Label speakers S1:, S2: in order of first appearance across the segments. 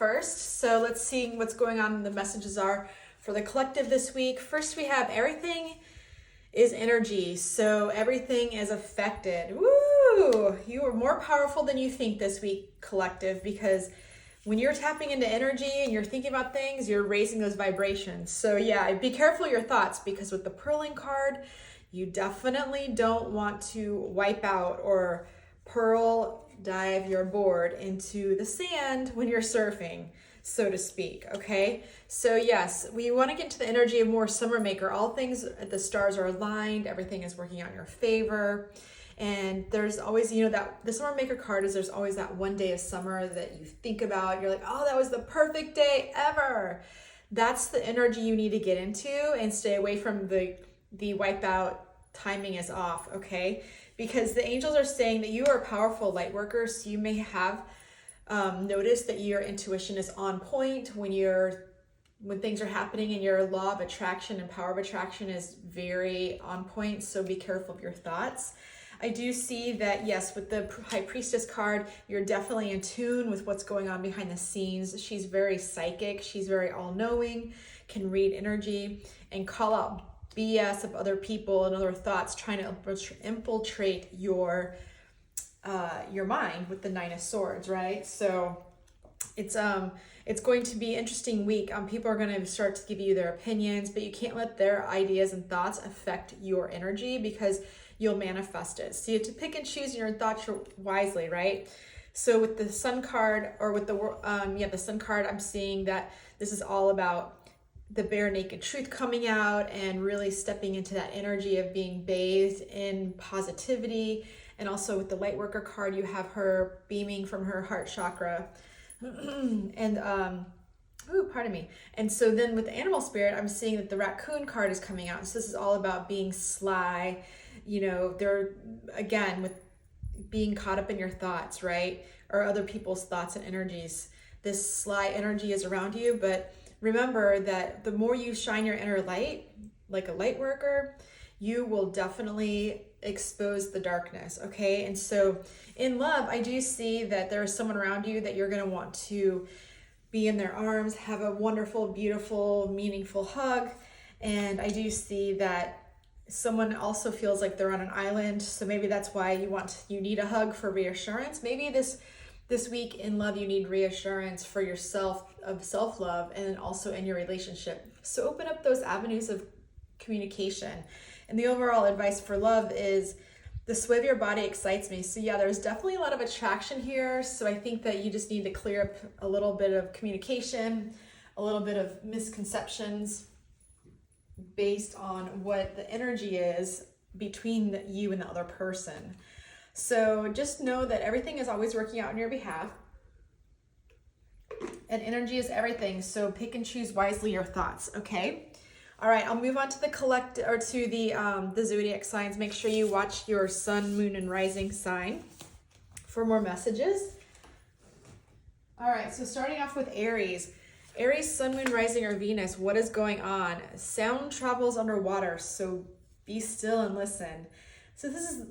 S1: first. So let's see what's going on. The messages are for the collective this week. First, we have everything is energy. So everything is affected. Woo! You are more powerful than you think this week, collective, because when you're tapping into energy and you're thinking about things, you're raising those vibrations. So yeah, be careful of your thoughts, because with the Pearling card, you definitely don't want to wipe out or pearl dive your board into the sand when you're surfing, so to speak, okay? So yes, we want to get into the energy of more summer maker. All things, the stars are aligned, everything is working out in your favor. And there's always, that the summer maker card is, there's always that one day of summer that you think about. You're like, oh, that was the perfect day ever. That's the energy you need to get into and stay away from the wipeout. Timing is off, okay? Because the angels are saying that you are a powerful light worker. So you may have noticed that your intuition is on point when things are happening, and your law of attraction and power of attraction is very on point. So be careful of your thoughts. I do see that, yes, with the High Priestess card, you're definitely in tune with what's going on behind the scenes. She's very psychic. She's very all-knowing, can read energy, and call out BS of other people and other thoughts trying to infiltrate your mind with the Nine of Swords, right? So it's going to be an interesting week. People are going to start to give you their opinions, but you can't let their ideas and thoughts affect your energy, because you'll manifest it. So you have to pick and choose your thoughts wisely, right? So with the Sun card, or with the Sun card, I'm seeing that this is all about the bare naked truth coming out and really stepping into that energy of being bathed in positivity. And also with the light worker card, you have her beaming from her heart chakra. And pardon me. And so then with the animal spirit, I'm seeing that the raccoon card is coming out. So this is all about being sly. They're, again, with being caught up in your thoughts, right? Or other people's thoughts and energies. This sly energy is around you, but remember that the more you shine your inner light, like a light worker, you will definitely expose the darkness, okay? And so in love, I do see that there is someone around you that you're going to want to be in their arms, have a wonderful, beautiful, meaningful hug. And I do see that someone also feels like they're on an island. So maybe that's why you need a hug for reassurance. Maybe this week in love, you need reassurance for yourself, of self-love, and then also in your relationship. So open up those avenues of communication. And the overall advice for love is the sway of your body excites me. So yeah, there's definitely a lot of attraction here. So I think that you just need to clear up a little bit of communication, a little bit of misconceptions based on what the energy is between you and the other person. So just know that everything is always working out on your behalf, and energy is everything. So pick and choose wisely your thoughts, okay? All right, I'll move on to the zodiac signs. Make sure you watch your sun, moon, and rising sign for more messages. All right, so starting off with Aries. Aries, sun, moon, rising, or Venus, what is going on? Sound travels underwater, so be still and listen. So this is,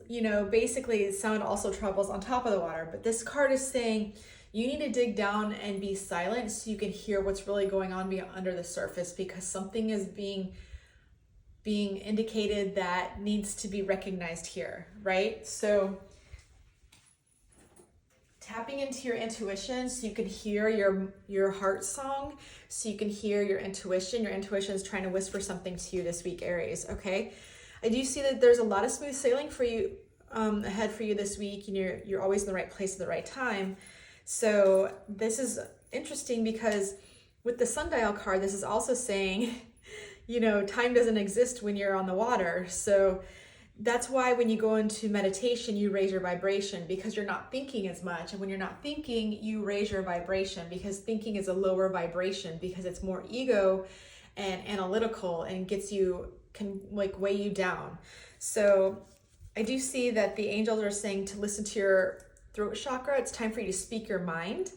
S1: basically sound also travels on top of the water, but this card is saying you need to dig down and be silent so you can hear what's really going on under the surface, because something is being indicated that needs to be recognized here, right? So tapping into your intuition so you can hear your heart song, so you can hear your intuition. Your intuition is trying to whisper something to you this week, Aries, okay? I do see that there's a lot of smooth sailing for you ahead for you this week, and you're always in the right place at the right time. So this is interesting because with the sundial card, this is also saying, time doesn't exist when you're on the water. So that's why when you go into meditation, you raise your vibration, because you're not thinking as much. And when you're not thinking, you raise your vibration, because thinking is a lower vibration, because it's more ego and analytical, and can weigh you down. So I do see that the angels are saying to listen to your throat chakra. It's time for you to speak your mind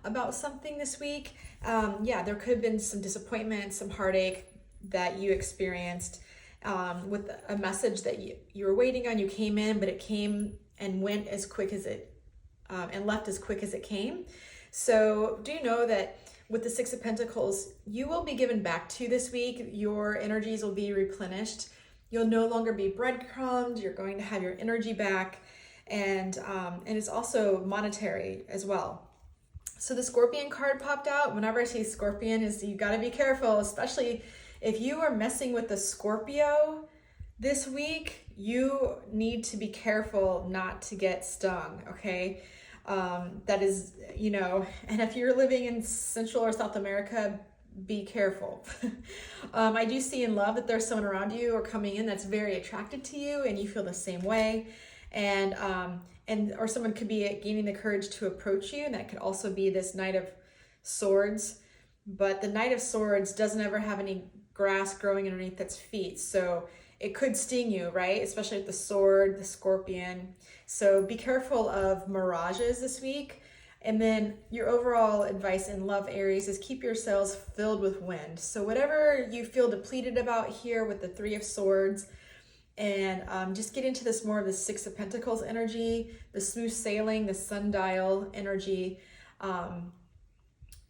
S1: about something this week. There could have been some disappointment, some heartache that you experienced with a message that you were waiting on. You came in, but it came and went as quick as it and left as quick as it came. So do know that with the Six of Pentacles, you will be given back to this week. Your energies will be replenished. You'll no longer be breadcrumbed. You're going to have your energy back, and it's also monetary as well. So the Scorpion card popped out. Whenever I say Scorpion, is you got to be careful, especially if you are messing with the Scorpio this week. You need to be careful not to get stung. Okay. That is, and if you're living in Central or South America, be careful. I do see in love that there's someone around you or coming in that's very attracted to you, and you feel the same way. And or someone could be gaining the courage to approach you, and that could also be this Knight of Swords. But the Knight of Swords doesn't ever have any grass growing underneath its feet, so it could sting you, right? Especially with the sword, the Scorpion. So be careful of mirages this week. And then your overall advice in love, Aries, is keep your sails filled with wind. So whatever you feel depleted about here with the Three of Swords, and just get into this more of the Six of Pentacles energy, the smooth sailing, the sundial energy,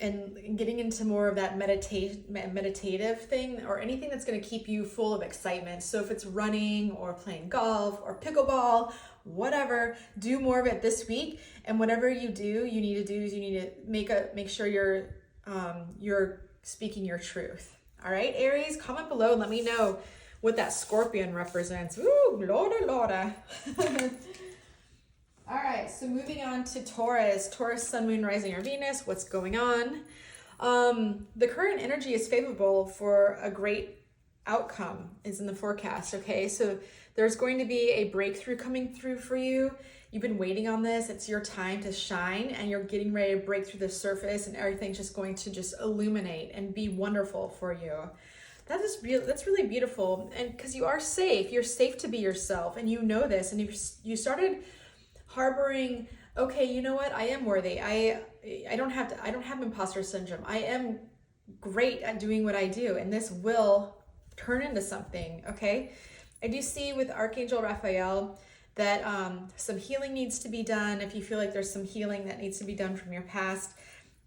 S1: and getting into more of that meditative thing, or anything that's going to keep you full of excitement. So if it's running or playing golf or pickleball, whatever, do more of it this week. And whatever you do, you need to make sure you're speaking your truth. All right, Aries, comment below and let me know what that Scorpion represents. Ooh, Lorda. All right, so moving on to Taurus, Sun, Moon, Rising, or Venus. What's going on? The current energy is favorable for a great outcome is in the forecast, okay? So there's going to be a breakthrough coming through for you. You've been waiting on this. It's your time to shine, and you're getting ready to break through the surface, and everything's just going to just illuminate and be wonderful for you. That's really beautiful, and because you are safe. You're safe to be yourself, and you know this, and you started harboring, okay, you know what, I am worthy. I don't have imposter syndrome. I am great at doing what I do, and this will turn into something, okay? I do see with Archangel Raphael that some healing needs to be done. If you feel like there's some healing that needs to be done from your past,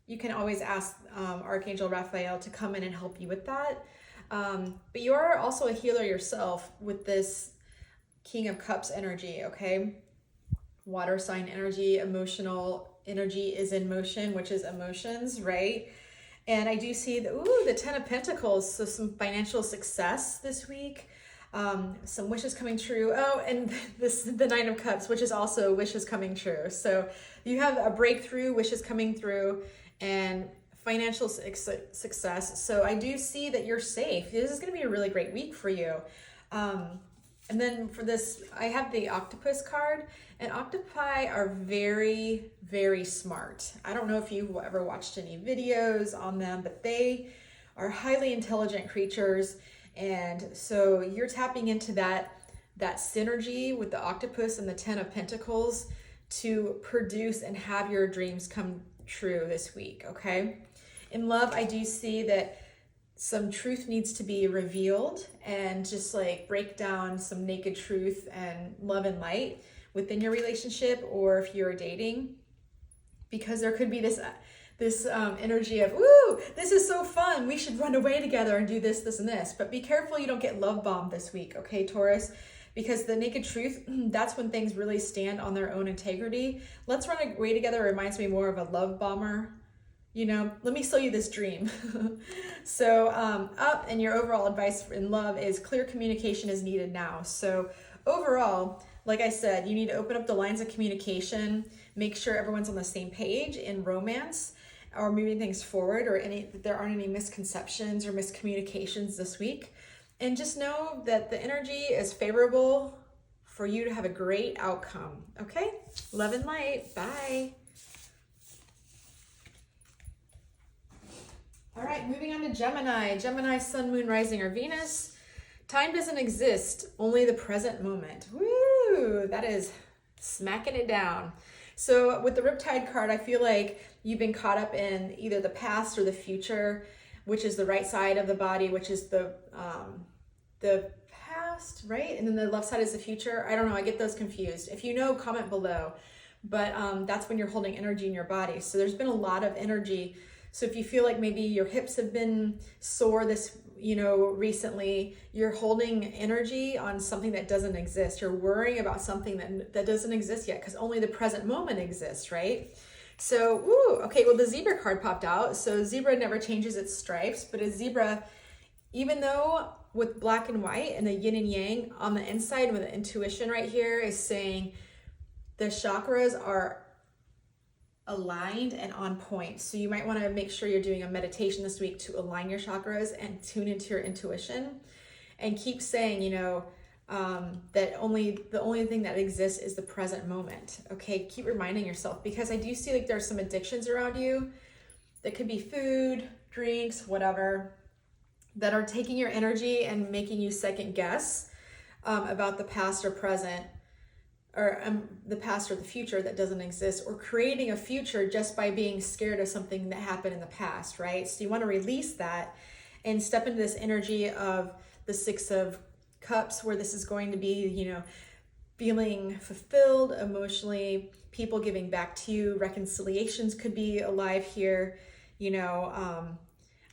S1: you can always ask Archangel Raphael to come in and help you with that. But you are also a healer yourself with this King of Cups energy, okay? Water sign energy, emotional energy is in motion, which is emotions, right? And I do see the Ten of Pentacles, so some financial success this week, some wishes coming true. Oh, and the Nine of Cups, which is also wishes coming true. So you have a breakthrough, wishes coming through, and financial success. So I do see that you're safe. This is going to be a really great week for you. And then for this, I have the octopus card, and octopi are very, very smart. I don't know if you've ever watched any videos on them, but they are highly intelligent creatures. And so you're tapping into that synergy with the octopus and the Ten of Pentacles to produce and have your dreams come true this week, okay? In love, I do see that some truth needs to be revealed, and just like break down some naked truth and love and light within your relationship, or if you're dating, because there could be this energy of, ooh, this is so fun, we should run away together and do this and this. But be careful you don't get love bombed this week, okay, Taurus? Because the naked truth, that's when things really stand on their own integrity. Let's run away together reminds me more of a love bomber. Let me sell you this dream. So up, and your overall advice in love is clear communication is needed now. So overall, like I said, you need to open up the lines of communication, make sure everyone's on the same page in romance or moving things forward, or there aren't any misconceptions or miscommunications this week. And just know that the energy is favorable for you to have a great outcome. Okay? Love and light. Bye. All right, moving on to Gemini. Gemini, Sun, Moon, Rising, or Venus. Time doesn't exist, only the present moment. Woo! That is smacking it down. So with the Riptide card, I feel like you've been caught up in either the past or the future, which is the right side of the body, which is the past, right? And then the left side is the future. I don't know, I get those confused. If you know, comment below. but that's when you're holding energy in your body. So there's been a lot of energy. So if you feel like maybe your hips have been sore this, recently, you're holding energy on something that doesn't exist. You're worrying about something that doesn't exist yet, because only the present moment exists, right? So, okay, well, the zebra card popped out. So zebra never changes its stripes, but a zebra, even though with black and white and the yin and yang on the inside with the intuition right here is saying the chakras are aligned and on point. So you might want to make sure you're doing a meditation this week to align your chakras and tune into your intuition, and keep saying, that the only thing that exists is the present moment. Okay, keep reminding yourself, because I do see like there's some addictions around you that could be food, drinks, whatever, that are taking your energy and making you second guess about the past or present, or the past or the future that doesn't exist, or creating a future just by being scared of something that happened in the past, right? So you want to release that and step into this energy of the Six of Cups, where this is going to be, feeling fulfilled emotionally, people giving back to you, reconciliations could be alive here.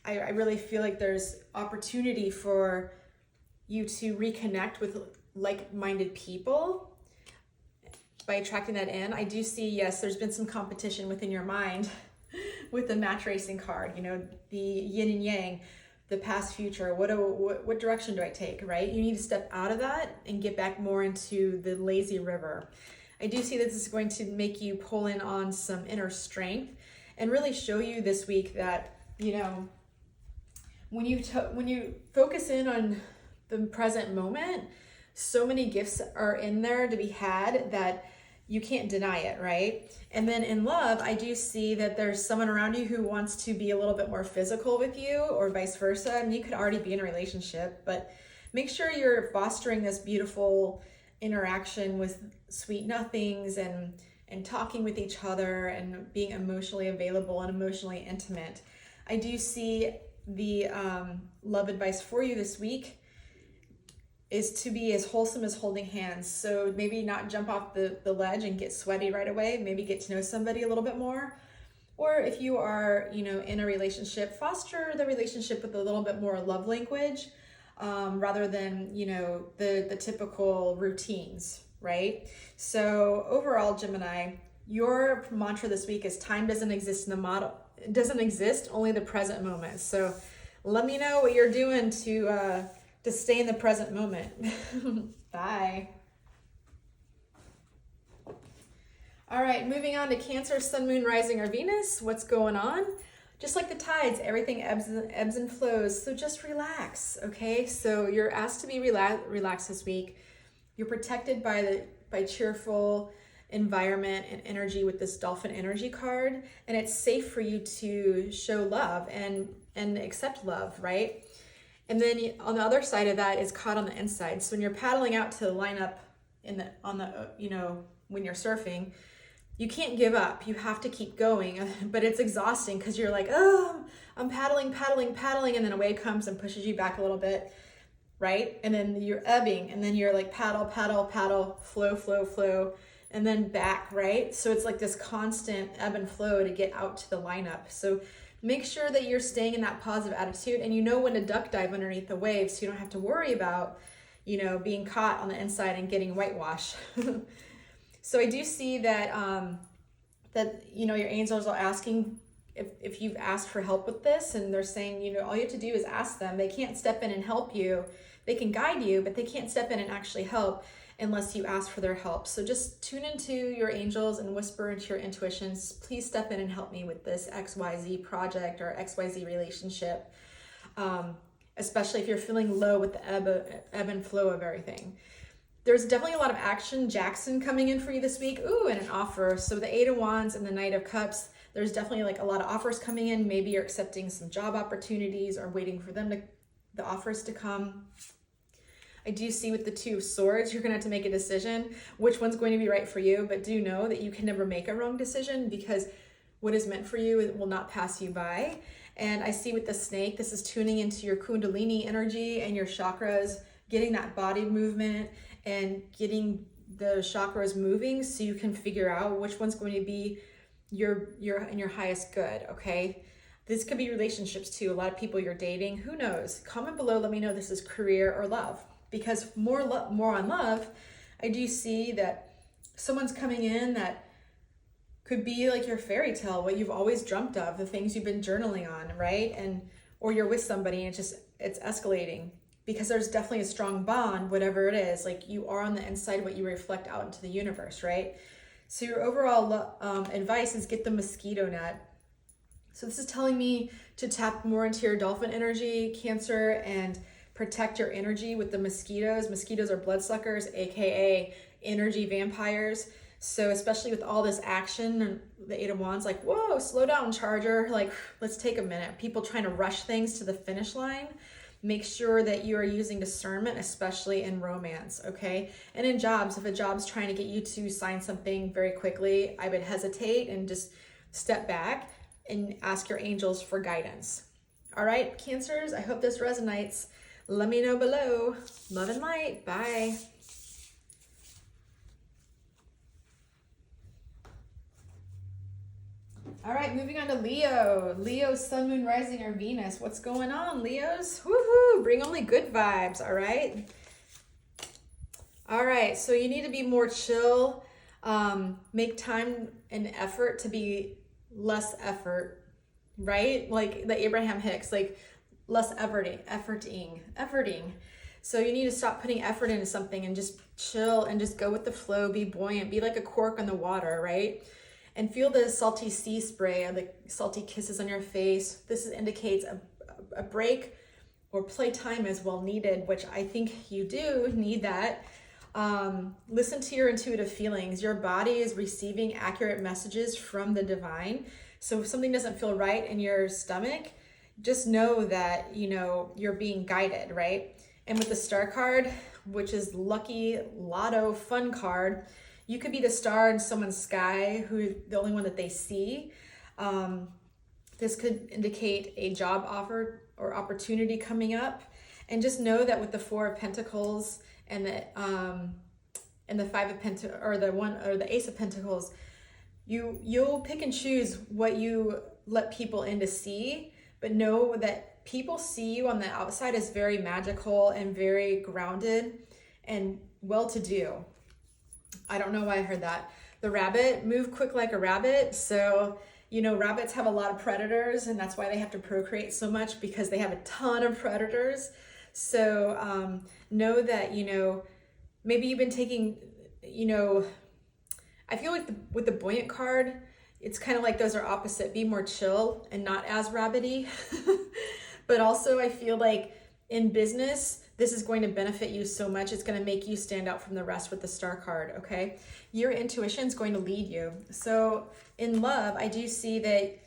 S1: I really feel like there's opportunity for you to reconnect with like-minded people by attracting that in. I do see, yes, there's been some competition within your mind with the match racing card, the yin and yang, the past, future, what direction do I take, right? You need to step out of that and get back more into the lazy river. I do see that this is going to make you pull in on some inner strength and really show you this week that, when you focus in on the present moment, so many gifts are in there to be had that you can't deny it, right? And then in love, I do see that there's someone around you who wants to be a little bit more physical with you, or vice versa. And you could already be in a relationship, but make sure you're fostering this beautiful interaction with sweet nothings and talking with each other and being emotionally available and emotionally intimate. I do see the love advice for you this week is to be as wholesome as holding hands. So maybe not jump off the ledge and get sweaty right away. Maybe get to know somebody a little bit more. Or if you are, in a relationship, foster the relationship with a little bit more love language, rather than, the typical routines, right? So overall, Gemini, your mantra this week is time doesn't exist in the model. It doesn't exist, only the present moment. So let me know what you're doing to stay in the present moment. Bye. All right, moving on to Cancer, Sun, Moon, Rising, or Venus. What's going on? Just like the tides, everything ebbs and flows. So just relax, okay? So you're asked to be relaxed this week. You're protected by cheerful environment and energy with this Dolphin energy card, and it's safe for you to show love and accept love, right? And then on the other side of that is caught on the inside. So when you're paddling out to line up when you're surfing, you can't give up. You have to keep going, but it's exhausting because you're like, oh, I'm paddling, and then a wave comes and pushes you back a little bit, right? And then you're ebbing, and then you're like paddle, flow, and then back, right? So it's like this constant ebb and flow to get out to the lineup. So make sure that you're staying in that positive attitude, and when to duck dive underneath the waves, so you don't have to worry about, being caught on the inside and getting whitewash. So I do see that, your angels are asking if you've asked for help with this, and they're saying, all you have to do is ask them. They can't step in and help you. They can guide you, but they can't step in and actually help unless you ask for their help. So just tune into your angels and whisper into your intuitions. Please step in and help me with this XYZ project or XYZ relationship, especially if you're feeling low with the ebb and flow of everything. There's definitely a lot of action, Jackson, coming in for you this week. Ooh, and an offer. So the Eight of Wands and the Knight of Cups, there's definitely like a lot of offers coming in. Maybe you're accepting some job opportunities or waiting for the offers to come. I do see with the Two of Swords, you're going to have to make a decision which one's going to be right for you, but do know that you can never make a wrong decision, because what is meant for you will not pass you by. And I see with the Snake, this is tuning into your Kundalini energy and your chakras, getting that body movement and getting the chakras moving so you can figure out which one's going to be your in your highest good, okay? This could be relationships too. A lot of people you're dating, who knows? Comment below, let me know this is career or love. Because more on love, I do see that someone's coming in that could be like your fairy tale, what you've always dreamt of, the things you've been journaling on, right? And or you're with somebody and it's escalating because there's definitely a strong bond, whatever it is. Like you are on the inside what you reflect out into the universe, right? So your overall advice is get the mosquito net. So this is telling me to tap more into your dolphin energy, Cancer, and protect your energy with the mosquitoes. Mosquitoes are bloodsuckers, aka energy vampires. So especially with all this action and the Eight of Wands, like, whoa, slow down, Charger. Like, let's take a minute. People trying to rush things to the finish line. Make sure that you are using discernment, especially in romance, okay? And in jobs, if a job's trying to get you to sign something very quickly, I would hesitate and just step back and ask your angels for guidance. All right, Cancers, I hope this resonates. Let me know below. Love and light. Bye. All right, moving on to Leo. Leo, Sun, Moon, Rising, or Venus. What's going on, Leos? Woohoo! Bring only good vibes, all right? All right, so you need to be more chill. Make time and effort to be less effort, right? Like the Abraham Hicks, like less efforting. So you need to stop putting effort into something and just chill and just go with the flow, be buoyant, be like a cork on the water, right? And feel the salty sea spray or the salty kisses on your face. This indicates a break or playtime is well needed, which I think you do need that. Listen to your intuitive feelings. Your body is receiving accurate messages from the divine. So if something doesn't feel right in your stomach, just know that, you know, you're being guided, right? And with the star card, which is lucky, lotto, fun card, you could be the star in someone's sky who the only one that they see. This could indicate a job offer or opportunity coming up. And just know that with the Four of Pentacles and the Five of Pentacles, or the Ace of Pentacles, you'll pick and choose what you let people in to see, but know that people see you on the outside as very magical and very grounded and well-to-do. I don't know why I heard that. The rabbit, move quick like a rabbit. So, you know, rabbits have a lot of predators, and that's why they have to procreate so much, because they have a ton of predators. So know that, you know, maybe you've been taking, you know, I feel like with the buoyant card, it's kind of like those are opposite. Be more chill and not as rabbity. But also I feel like in business, this is going to benefit you so much. It's going to make you stand out from the rest with the star card, okay? Your intuition is going to lead you. So in love, I do see that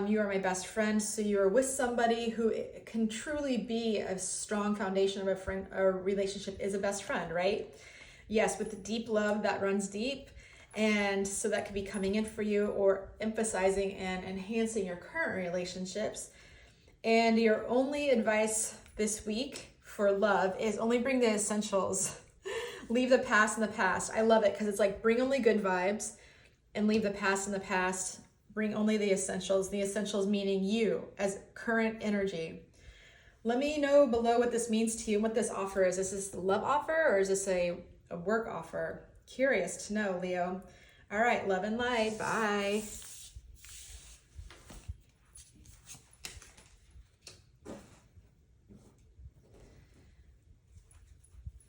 S1: you are my best friend. So you're with somebody who can truly be a strong foundation of a friend or relationship, is a best friend, right? Yes, with the deep love that runs deep. And so that could be coming in for you or emphasizing and enhancing your current relationships. And your only advice this week for love is only bring the essentials. Leave the past in the past. I love it because it's like bring only good vibes and leave the past in the past. Bring only the essentials. The essentials meaning you as current energy. Let me know below what this means to you and what this offer is. Is this a love offer or is this a work offer? Curious to know, Leo. All right, love and light. Bye.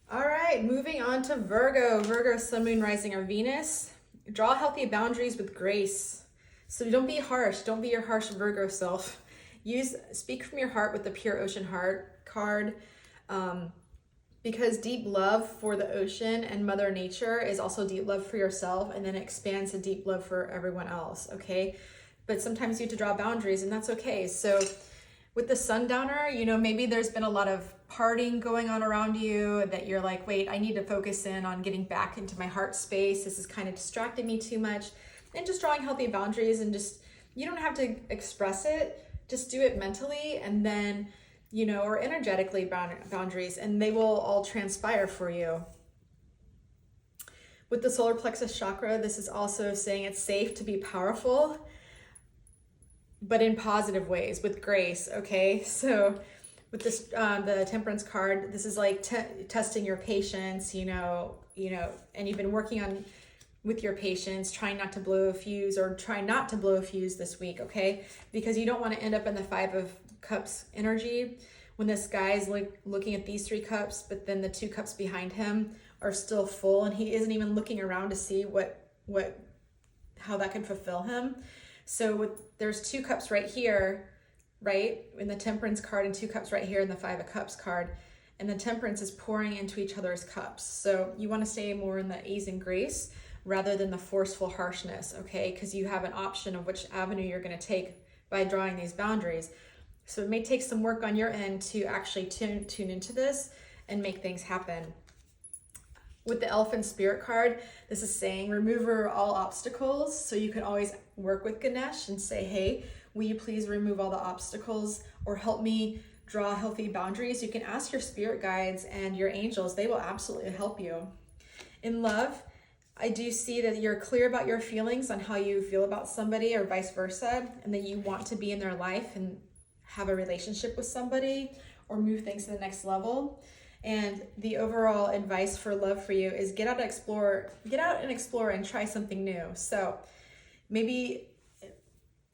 S1: All right, moving on to Virgo. Virgo, Sun, Moon, Rising, or Venus. Draw healthy boundaries with grace. So don't be harsh. Don't be your harsh Virgo self. Speak from your heart with the Pure Ocean Heart card. Because deep love for the ocean and Mother Nature is also deep love for yourself, and then it expands to deep love for everyone else, okay? But sometimes you have to draw boundaries, and that's okay. So with the Sundowner, you know, maybe there's been a lot of partying going on around you that you're like, wait, I need to focus in on getting back into my heart space. This is kind of distracting me too much. And just drawing healthy boundaries, and just, you don't have to express it, just do it mentally, and then, you know, or energetically boundaries, and they will all transpire for you. With the solar plexus chakra, this is also saying it's safe to be powerful, but in positive ways, with grace, okay? So with this, the Temperance card, this is like testing your patience, you know, and you've been working on with your patience, trying not to blow a fuse, or try not to blow a fuse this week, okay? Because you don't want to end up in the 5 of Cups energy when this guy's looking at these 3 cups, but then the 2 cups behind him are still full, and he isn't even looking around to see how that could fulfill him. So there's 2 cups right here, right, in the Temperance card, and 2 cups right here in the 5 of Cups card, and the Temperance is pouring into each other's cups. So you want to stay more in the ease and grace rather than the forceful harshness, okay? Because you have an option of which avenue you're going to take by drawing these boundaries. So it may take some work on your end to actually tune into this and make things happen. With the Elephant Spirit card, this is saying remove all obstacles. So you can always work with Ganesh and say, hey, will you please remove all the obstacles or help me draw healthy boundaries? You can ask your spirit guides and your angels. They will absolutely help you. In love, I do see that you're clear about your feelings on how you feel about somebody or vice versa, and that you want to be in their life and have a relationship with somebody or move things to the next level. And the overall advice for love for you is get out and explore and try something new. So maybe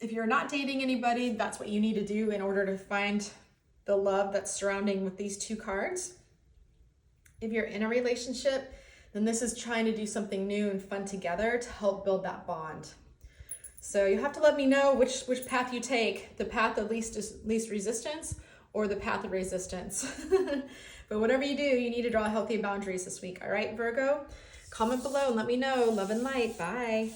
S1: if you're not dating anybody, that's what you need to do in order to find the love that's surrounding with these 2 cards. If you're in a relationship, then this is trying to do something new and fun together to help build that bond. So you have to let me know which path you take, the path of least resistance or the path of resistance. But whatever you do, you need to draw healthy boundaries this week. All right, Virgo? Comment below and let me know. Love and light. Bye.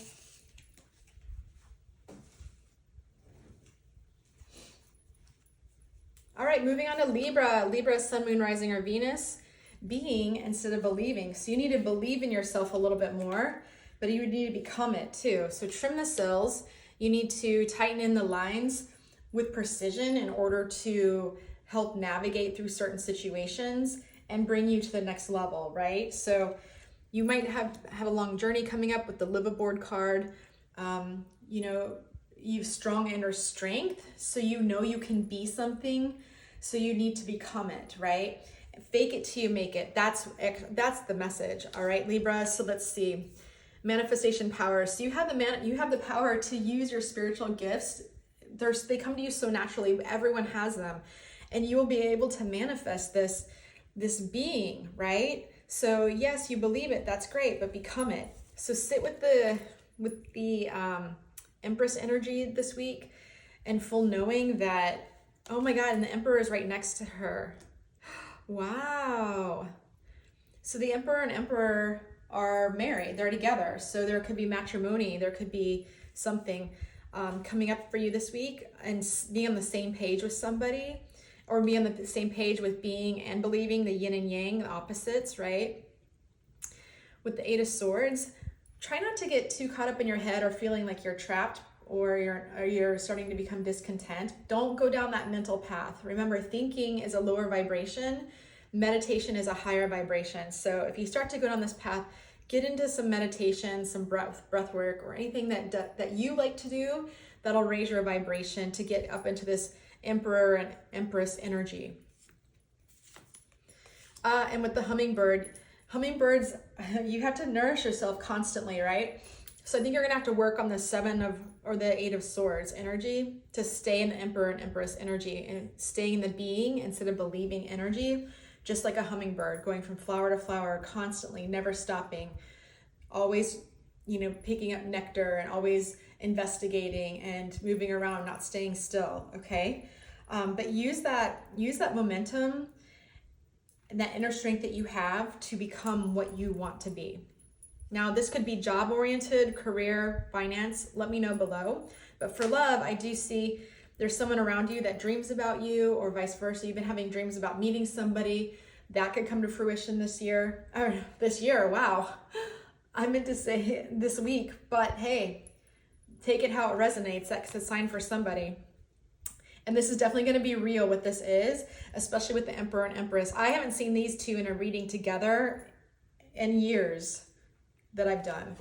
S1: All right, moving on to Libra. Libra, Sun, Moon, Rising, or Venus. Being instead of believing. So you need to believe in yourself a little bit more, but you need to become it too. So trim the sails. You need to tighten in the lines with precision in order to help navigate through certain situations and bring you to the next level, right? So you might have a long journey coming up with the live aboard card. You know, you have strong inner strength, so you know you can be something, so you need to become it, right? Fake it till you make it. That's the message. All right, Libra. So let's see. Manifestation power. So you have the power to use your spiritual gifts. They come to you so naturally. Everyone has them, and you will be able to manifest this being, right? So yes, you believe it. That's great, but become it. So sit with the Empress energy this week, and full knowing that, oh my God, and the Emperor is right next to her. Wow. So the Emperor and Emperor are married. They're together. So there could be matrimony. There could be something coming up for you this week, and be on the same page with somebody, or be on the same page with being and believing, the yin and yang, the opposites, right? With the 8 of Swords, try not to get too caught up in your head or feeling like you're trapped or you're starting to become discontent. Don't go down that mental path. Remember, thinking is a lower vibration. Meditation is a higher vibration. So if you start to go down this path, get into some meditation, some breath work, or anything that you like to do that'll raise your vibration to get up into this Emperor and Empress energy. And with the hummingbirds, you have to nourish yourself constantly, right? So I think you're gonna have to work on the 8 of Swords energy to stay in the Emperor and Empress energy, and stay in the being instead of believing energy, just like a hummingbird, going from flower to flower constantly, never stopping, always, picking up nectar, and always investigating and moving around, not staying still, okay? But use that momentum and that inner strength that you have to become what you want to be. Now, this could be job-oriented, career, finance. Let me know below. But for love, I do see there's someone around you that dreams about you, or vice versa. You've been having dreams about meeting somebody. That could come to fruition this year. Wow. I meant to say this week, but hey, take it how it resonates. That's a sign for somebody. And this is definitely going to be real, what this is, especially with the Emperor and Empress. I haven't seen these two in a reading together in years. that I've done.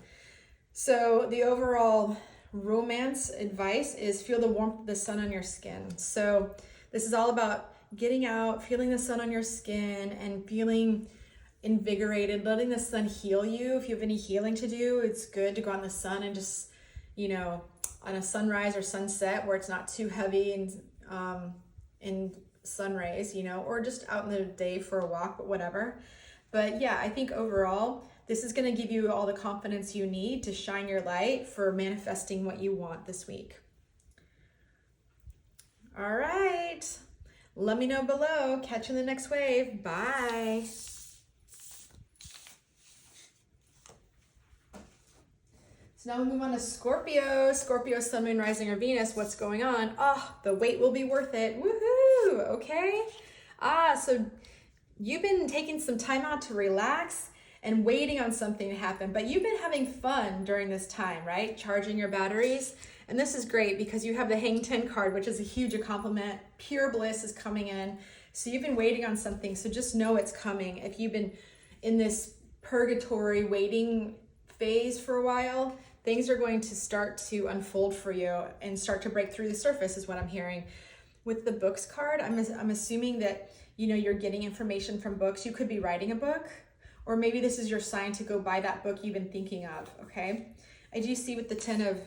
S1: So the overall romance advice is feel the warmth of the sun on your skin. So this is all about getting out, feeling the sun on your skin and feeling invigorated, letting the sun heal you. If you have any healing to do, it's good to go on the sun and just, you know, on a sunrise or sunset where it's not too heavy and in sun rays, you know, or just out in the day for a walk, but whatever. But yeah, I think overall, this is going to give you all the confidence you need to shine your light for manifesting what you want this week. All right. Let me know below. Catch you in the next wave. Bye. So now we move on to Scorpio. Scorpio, Sun, Moon, Rising, or Venus. What's going on? Oh, the wait will be worth it. Woohoo! Okay. So you've been taking some time out to relax and waiting on something to happen, but you've been having fun during this time, right? Charging your batteries. And this is great because you have the Hang 10 card, which is a huge compliment. Pure bliss is coming in. So you've been waiting on something. So just know it's coming. If you've been in this purgatory waiting phase for a while, things are going to start to unfold for you and start to break through the surface is what I'm hearing. With the books card, I'm assuming that, you know, you're getting information from books. You could be writing a book, or maybe this is your sign to go buy that book you've been thinking of, okay? I do see with the 10 of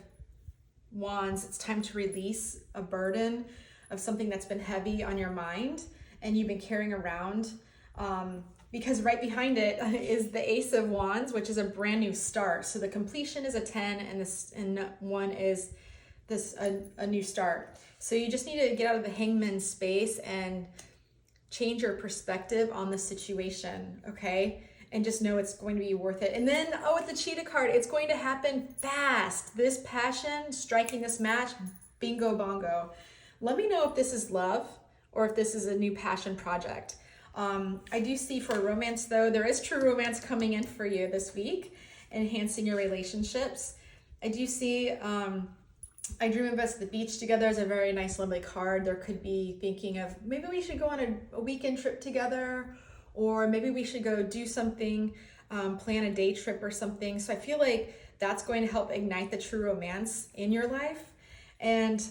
S1: Wands, it's time to release a burden of something that's been heavy on your mind and you've been carrying around, because right behind it is the Ace of Wands, which is a brand new start. So the completion is a 10 and one is a new start. So you just need to get out of the hangman space and change your perspective on the situation, okay? And just know it's going to be worth it. And then, with the cheetah card, it's going to happen fast. This passion, striking this match, bingo bongo. Let me know if this is love or if this is a new passion project. I do see for romance, though, there is true romance coming in for you this week, enhancing your relationships. I do see I Dream of Us at the Beach Together is a very nice, lovely card. There could be thinking of maybe we should go on a weekend trip together, or maybe we should go do something, plan a day trip or something. So I feel like that's going to help ignite the true romance in your life. And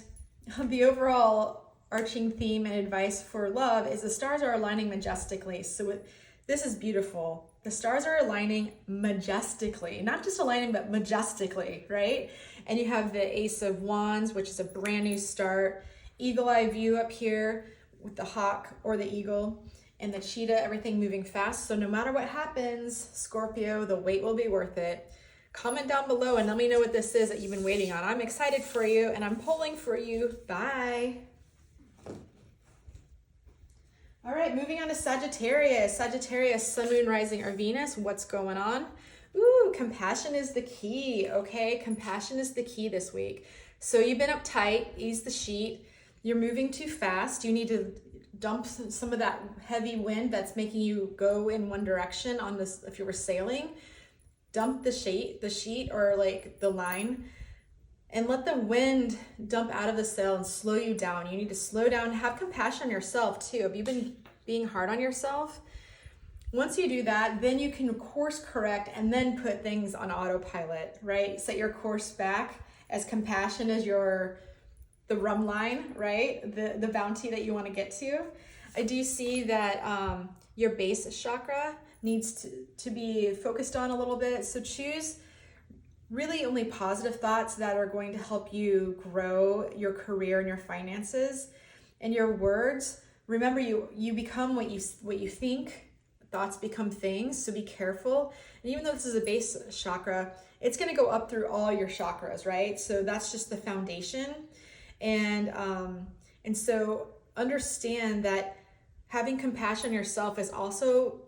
S1: the overall arching theme and advice for love is the stars are aligning majestically. So this is beautiful. The stars are aligning majestically, not just aligning, but majestically, right? And you have the Ace of Wands, which is a brand new start. Eagle eye view up here with the hawk or the eagle. And the cheetah, everything moving fast. So no matter what happens, Scorpio, the wait will be worth it. Comment down below and let me know what this is that you've been waiting on. I'm excited for you and I'm pulling for you. Bye. All right, moving on to Sagittarius. Sagittarius, Sun, Moon, Rising, or Venus. What's going on? Ooh, compassion is the key, okay? Compassion is the key this week. So you've been uptight, ease the sheet. You're moving too fast. You need to dump some of that heavy wind that's making you go in one direction on this. If you were sailing, dump the sheet or like the line, and let the wind dump out of the sail and slow you down. You need to slow down, have compassion on yourself too. If you've been being hard on yourself, once you do that, then you can course correct and then put things on autopilot, right? Set your course back as compassion as the rum line, right? The bounty that you want to get to. I do see that your base chakra needs to be focused on a little bit. So choose really only positive thoughts that are going to help you grow your career and your finances. And your words, remember you become what you think. Thoughts become things, so be careful. And even though this is a base chakra, it's going to go up through all your chakras, right? So that's just the foundation. And so understand that having compassion on yourself is also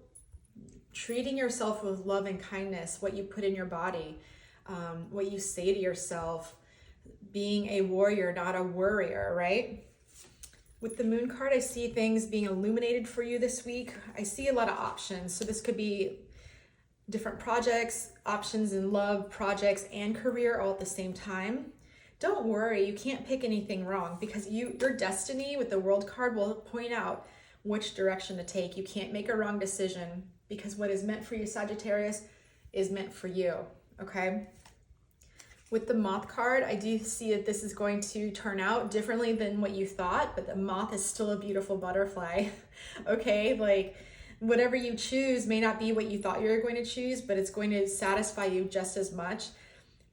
S1: treating yourself with love and kindness, what you put in your body, what you say to yourself, being a warrior, not a worrier, right? With the moon card, I see things being illuminated for you this week. I see a lot of options. So this could be different projects, options in love, projects, and career all at the same time. Don't worry, you can't pick anything wrong because your destiny with the world card will point out which direction to take. You can't make a wrong decision because what is meant for you, Sagittarius, is meant for you, okay? With the moth card, I do see that this is going to turn out differently than what you thought, but the moth is still a beautiful butterfly, okay? Like, whatever you choose may not be what you thought you were going to choose, but it's going to satisfy you just as much.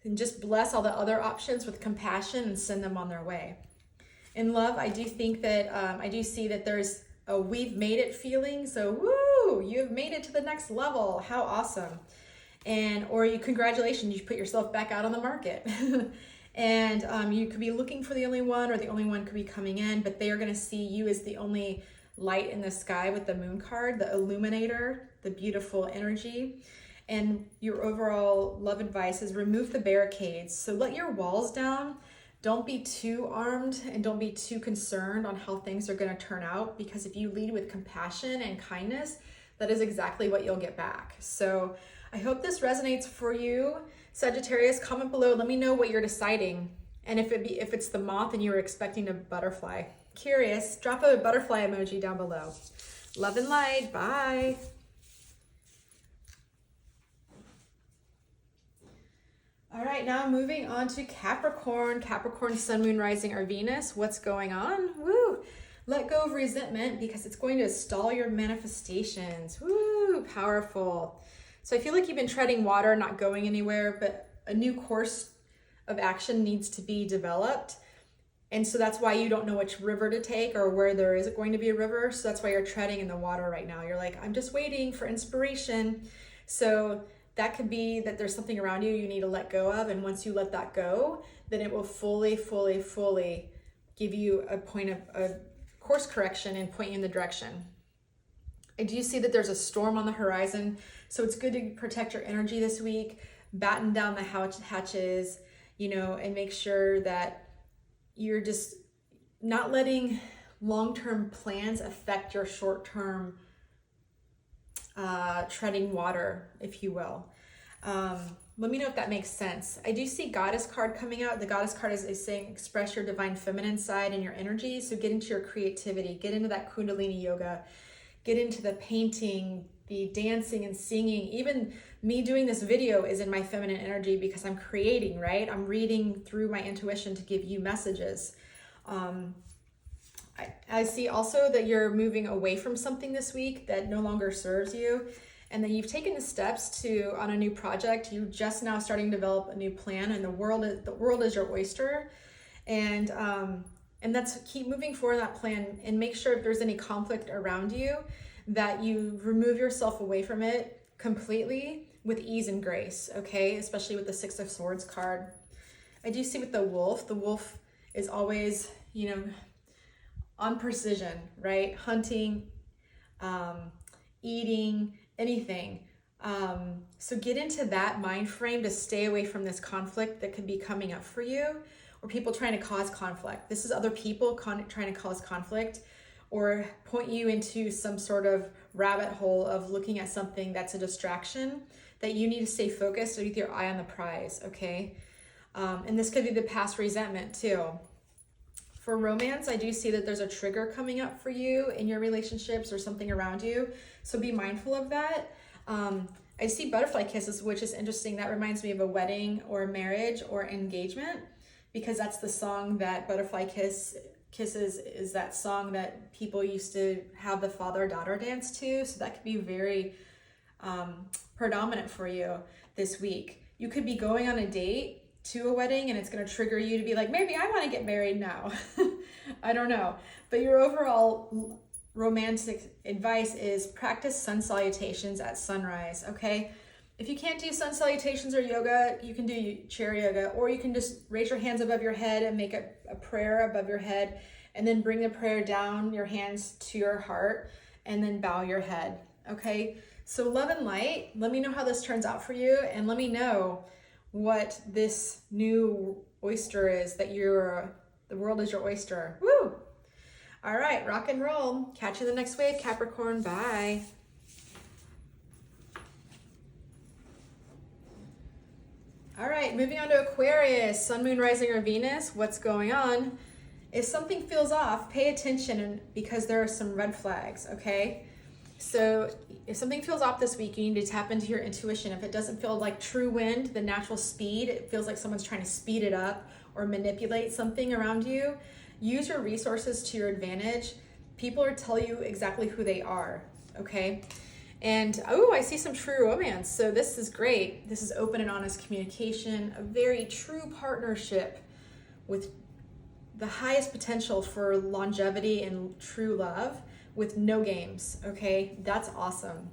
S1: And just bless all the other options with compassion and send them on their way. In love, I do think that, I do see that there's a we've made it feeling. So, woo, you've made it to the next level. How awesome. Or congratulations, you put yourself back out on the market. And you could be looking for the only one, or the only one could be coming in, but they are going to see you as the only light in the sky with the moon card, the illuminator, the beautiful energy. And your overall love advice is remove the barricades. So let your walls down. Don't be too armed and don't be too concerned on how things are going to turn out, because if you lead with compassion and kindness, that is exactly what you'll get back. So I hope this resonates for you. Sagittarius, comment below. Let me know what you're deciding. And if it's the moth and you were expecting a butterfly. Curious, drop a butterfly emoji down below. Love and light. Bye. All right, now moving on to Capricorn. Capricorn, Sun, Moon, Rising, or Venus. What's going on? Woo! Let go of resentment because it's going to stall your manifestations. Woo! Powerful. So I feel like you've been treading water, not going anywhere, but a new course of action needs to be developed. And so that's why you don't know which river to take or where there is going to be a river. So that's why you're treading in the water right now. You're like, I'm just waiting for inspiration. So that could be that there's something around you need to let go of. And once you let that go, then it will fully give you a point of a course correction and point you in the direction. I do see that there's a storm on the horizon. So it's good to protect your energy this week, batten down the hatches, and make sure that you're just not letting long-term plans affect your short-term treading water, if you will. Let me know if that makes sense. I do see Goddess card coming out. The Goddess card is saying express your divine feminine side and your energy. So get into your creativity, get into that Kundalini yoga, get into the painting, the dancing and singing. Even me doing this video is in my feminine energy because I'm creating, right? I'm reading through my intuition to give you messages. I see also that you're moving away from something this week that no longer serves you, and that you've taken the steps on a new project. You're just now starting to develop a new plan, and the world is your oyster. And that's keep moving forward in that plan, and make sure if there's any conflict around you that you remove yourself away from it completely with ease and grace, okay? Especially with the Six of Swords card. I do see with the wolf is always, on precision, right? Hunting, eating, anything. So get into that mind frame to stay away from this conflict that could be coming up for you, or people trying to cause conflict. This is other people trying to cause conflict or point you into some sort of rabbit hole of looking at something that's a distraction, that you need to stay focused with your eye on the prize, okay? And this could be the past resentment too. For romance, I do see that there's a trigger coming up for you in your relationships or something around you. So be mindful of that. I see butterfly kisses, which is interesting. That reminds me of a wedding or a marriage or engagement, because that's the song that Butterfly Kisses is that song that people used to have the father-daughter dance to. So that could be very predominant for you this week. You could be going on a date to a wedding and it's going to trigger you to be like, maybe I want to get married now. I don't know. But your overall romantic advice is practice sun salutations at sunrise, okay? If you can't do sun salutations or yoga, you can do chair yoga, or you can just raise your hands above your head and make a prayer above your head, and then bring the prayer down your hands to your heart, and then bow your head, okay? So love and light, let me know how this turns out for you, and let me know what this new oyster is, that the world is your oyster. Woo! All right, rock and roll. Catch you in the next wave, Capricorn. Bye. All right, moving on to Aquarius, Sun, Moon, Rising, or Venus. What's going on? If something feels off, pay attention because there are some red flags, okay? So if something feels off this week, you need to tap into your intuition. If it doesn't feel like true wind, the natural speed, it feels like someone's trying to speed it up or manipulate something around you, use your resources to your advantage. People will tell you exactly who they are, okay? And, oh, I see some true romance. So this is great. This is open and honest communication, a very true partnership with the highest potential for longevity and true love with no games, okay? That's awesome.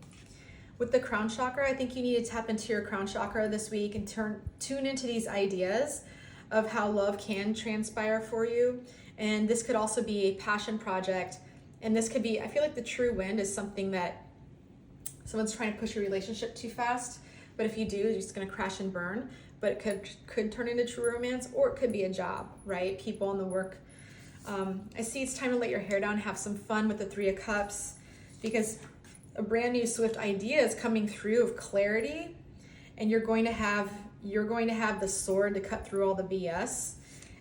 S1: With the crown chakra, I think you need to tap into your crown chakra this week and tune into these ideas of how love can transpire for you. And this could also be a passion project. And this could be, I feel like the true wind is something that someone's trying to push your relationship too fast. But if you do, you're just gonna crash and burn. But it could turn into true romance, or it could be a job, right? People in the work. I see it's time to let your hair down, have some fun with the Three of Cups, because a brand new swift idea is coming through of clarity, and you're going to have the sword to cut through all the BS.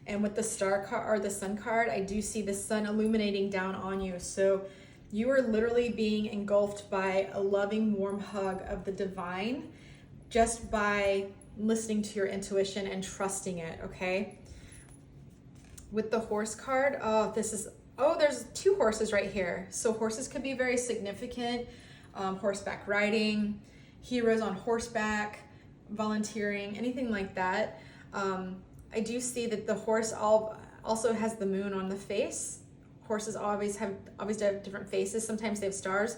S1: And with the star card or the sun card, I do see the sun illuminating down on you. So you are literally being engulfed by a loving, warm hug of the divine just by listening to your intuition and trusting it, okay? With the horse card, there's two horses right here. So horses could be very significant. Horseback riding, heroes on horseback, volunteering, anything like that. I do see that the horse also has the moon on the face. Horses always have different faces. Sometimes they have stars,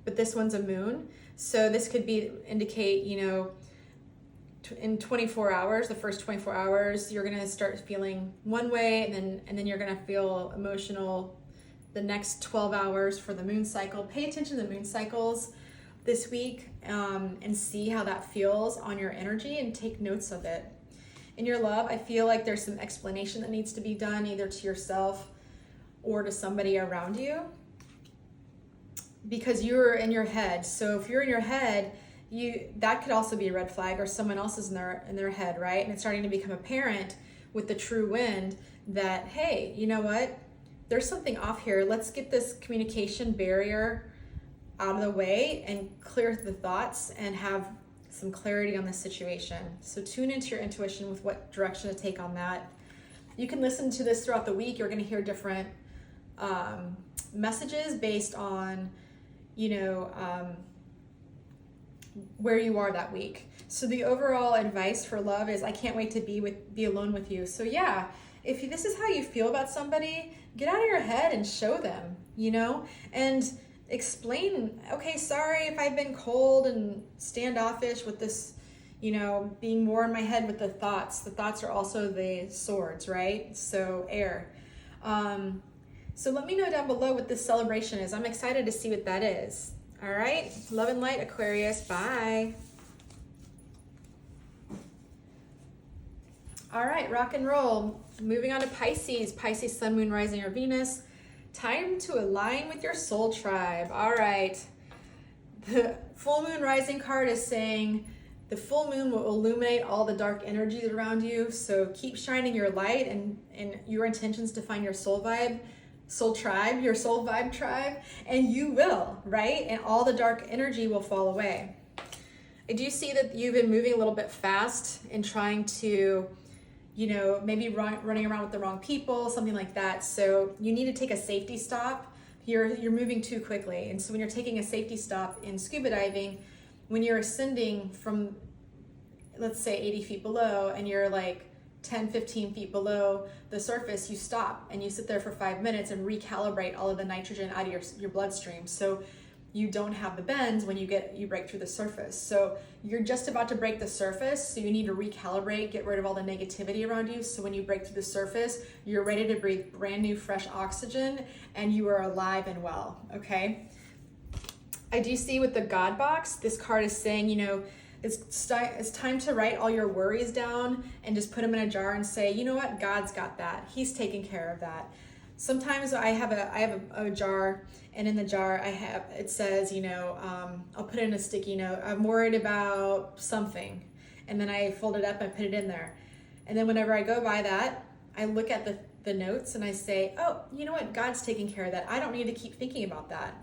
S1: but this one's a moon. So this could indicate, in 24 hours, the first 24 hours, you're gonna start feeling one way, and then you're gonna feel emotional the next 12 hours for the moon cycle. Pay attention to the moon cycles this week and see how that feels on your energy and take notes of it. In your love, I feel like there's some explanation that needs to be done either to yourself or to somebody around you, because you're in your head. So if you're in your head, that could also be a red flag, or someone else is in their head, right? And it's starting to become apparent with the true wind that, hey, you know what? There's something off here. Let's get this communication barrier out of the way and clear the thoughts and have some clarity on the situation. So tune into your intuition with what direction to take on that. You can listen to this throughout the week. You're going to hear different messages based on, where you are that week. So the overall advice for love is I can't wait to be alone with you. So yeah, if this is how you feel about somebody, get out of your head and show them, and explain, okay, sorry if I've been cold and standoffish with this, being more in my head with the thoughts. The thoughts are also the swords, right? So air. So let me know down below what this celebration is. I'm excited to see what that is. All right, love and light, Aquarius. Bye. All right, rock and roll. Moving on to Pisces. Pisces, sun, moon, rising, or Venus. Time to align with your soul tribe. All right. The full moon rising card is saying the full moon will illuminate all the dark energies around you. So keep shining your light and your intentions to find your soul vibe. Soul tribe, your soul vibe tribe, and you will, right? And all the dark energy will fall away. I do see that you've been moving a little bit fast and trying to, maybe running around with the wrong people, something like that. So you need to take a safety stop. You're moving too quickly. And so when you're taking a safety stop in scuba diving, when you're ascending from, let's say 80 feet below, and you're like 10, 15 feet below the surface, you stop and you sit there for 5 minutes and recalibrate all of the nitrogen out of your bloodstream. So you don't have the bends when you break through the surface. So you're just about to break the surface. So you need to recalibrate, get rid of all the negativity around you. So when you break through the surface, you're ready to breathe brand new, fresh oxygen, and you are alive and well, okay? I do see with the God box, this card is saying, it's time to write all your worries down and just put them in a jar and say, you know what, God's got that. He's taking care of that. Sometimes I have a jar, and in the jar it says, I'll put in a sticky note, I'm worried about something. And then I fold it up and put it in there. And then whenever I go by that, I look at the notes and I say, oh, you know what, God's taking care of that. I don't need to keep thinking about that.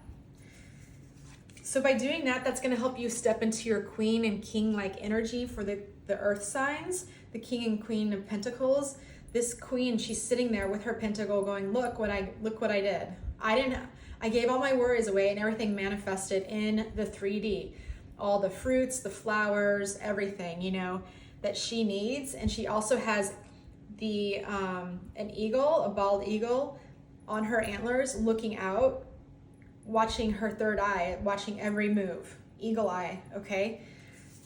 S1: So by doing that, that's going to help you step into your queen and king-like energy for the earth signs, the king and queen of pentacles. This queen, she's sitting there with her pentacle going, look what I did. I gave all my worries away and everything manifested in the 3D. All the fruits, the flowers, everything, you know, that she needs. And she also has the an eagle, a bald eagle on her antlers looking out, watching her third eye, watching every move, eagle eye, okay?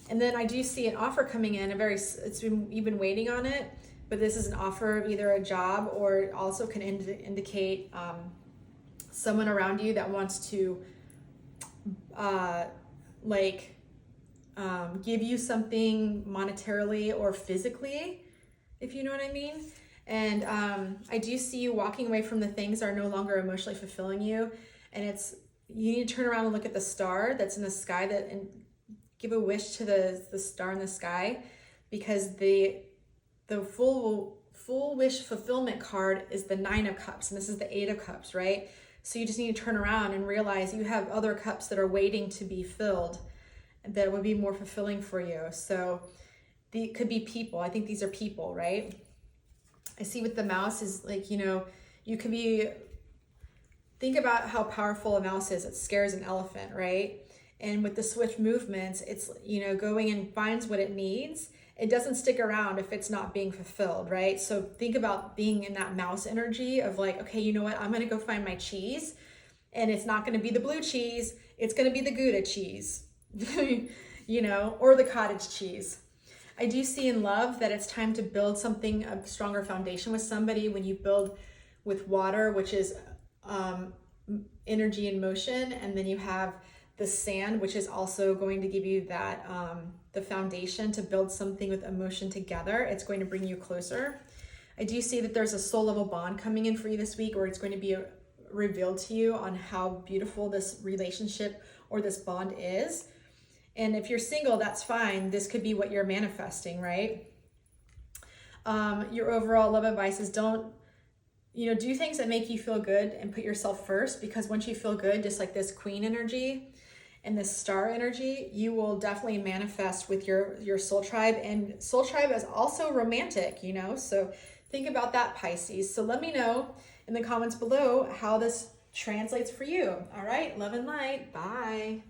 S1: And then I do see an offer coming in, you've been waiting on it, but this is an offer of either a job or it also can indicate someone around you that wants to give you something monetarily or physically, if you know what I mean. And I do see you walking away from the things that are no longer emotionally fulfilling you. And you need to turn around and look at the star that's in the sky and give a wish to the star in the sky, because the full wish fulfillment card is the 9 of Cups, and this is the 8 of Cups, right? So you just need to turn around and realize you have other cups that are waiting to be filled that would be more fulfilling for you. So it could be people. I think these are people, right? I see with the mouse is like, you know, you could think about how powerful a mouse is. It scares an elephant, right? And with the swift movements, it's, you know, going and finds what it needs. It doesn't stick around if it's not being fulfilled, right? So think about being in that mouse energy of like, okay, you know what? I'm going to go find my cheese, and it's not going to be the blue cheese. It's going to be the Gouda cheese, you know, or the cottage cheese. I do see in love that it's time to build something, a stronger foundation with somebody. When you build with water, which is energy and motion, and then you have the sand, which is also going to give you that the foundation to build something with emotion together. It's going to bring you closer. I do see that there's a soul level bond coming in for you this week, where it's going to be revealed to you on how beautiful this relationship or this bond is. And if you're single, that's fine. This could be what you're manifesting, right? Your overall love advice is do things that make you feel good and put yourself first, because once you feel good, just like this queen energy and this star energy, you will definitely manifest with your soul tribe. And soul tribe is also romantic, you know, so think about that, Pisces. So let me know in the comments below how this translates for you. All right, love and light. Bye.